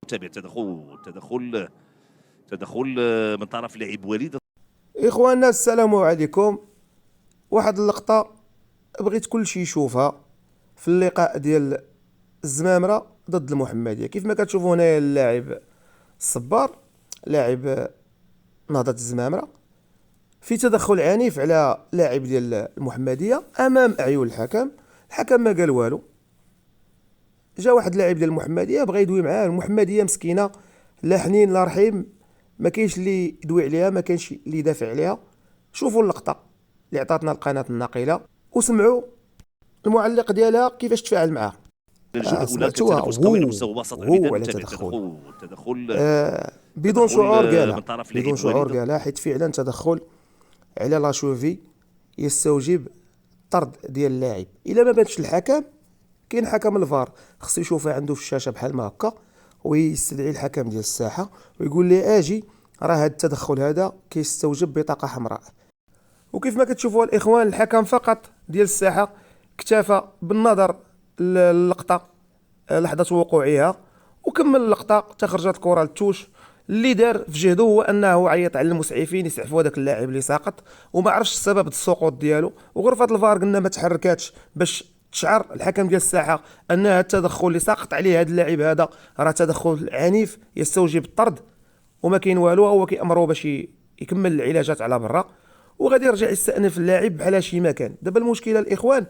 تابع تدخل من طرف لاعب وليد. اخواننا السلام عليكم. واحد اللقطة بغيت كلشي يشوفها في اللقاء ديال الزمامرة ضد المحمدية. كيف ما كتشوفوا هنايا اللاعب الصبار لاعب نهضة الزمامرة في تدخل عنيف على لاعب ديال المحمدية امام اعين الحكم ما قال والو. جا واحد لاعب ديال المحمدية بغى يدوي معاه، المحمدية مسكينة لا حنين لا رحيم، ما كاينش اللي يدوي عليها، ما كاينش اللي يدافع عليها. شوفوا اللقطة اللي عطاتنا القناة الناقلة وسمعوا المعلق ديالها كيفاش تفاعل معاه. الجولة الأولى كان سمعتوها تنافس قوي على هو مستوى وسط هو الميدان. على نتابع تدخل تدخل بدون شعور من قالها، طرف بدون لاعب شعور وليد. قالها، حيت فعلا تدخل على لاشوفي يستوجب طرد ديال اللاعب. الا ما بانش الحكم، كاين حكم الفار خصو يشوفها عنده في الشاشه بحال ما هكا ويستدعي الحكم ديال الساحه ويقول لي اجي راه هذا التدخل هذا كيستوجب بطاقه حمراء. وكيف ما كتشوفوا الاخوان، الحكم فقط ديال الساحه اكتفى بالنظر للقطه لحظه وقوعها وكمل اللقطه. تخرجت الكره للتوش. اللي دار في جهده هو انه عيط على المسعفين يسعفوا هذاك اللاعب اللي ساقط، وما عرفش السبب السقوط ديالو. وغرفه الفار قلنا ما تحركاتش باش تشعر الحكم ديال الساحه ان هذا التدخل اللي ساقط عليه هذا اللاعب هذا راه تدخل عنيف يستوجب الطرد، وما كاين والو. هو كيامروا باش يكمل العلاجات على برا وغادي يرجع يستأنف اللاعب بحال شي مكان. دابا المشكله الاخوان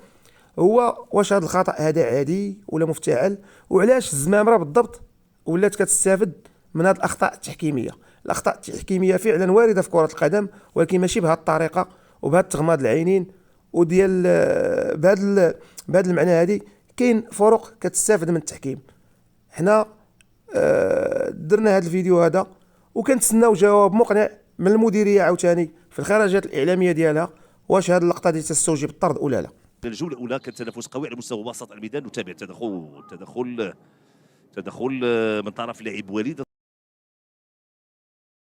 هو واش هذا الخطا هذا عادي ولا مفتعل، وعلاش الزمامره بالضبط ولات كتستافد من هذه الاخطاء التحكيميه. الاخطاء التحكيميه فعلا وارده في كره القدم، ولكن ماشي بهذه الطريقه وبهذا تغماض العينين وديال بهذا المعنى. هذه كاين فروق كتستافد من التحكيم. حنا درنا هذا الفيديو هذا وكنتسناو جواب مقنع من المديريه عاوتاني في الخرجات الاعلاميه ديالها، واش هذه اللقطه دي تستوجب الطرد ولا لا. الجولة الأولى كان تنافس قوي على مستوى وسط الميدان. نتابع تدخل من طرف لاعب وليد.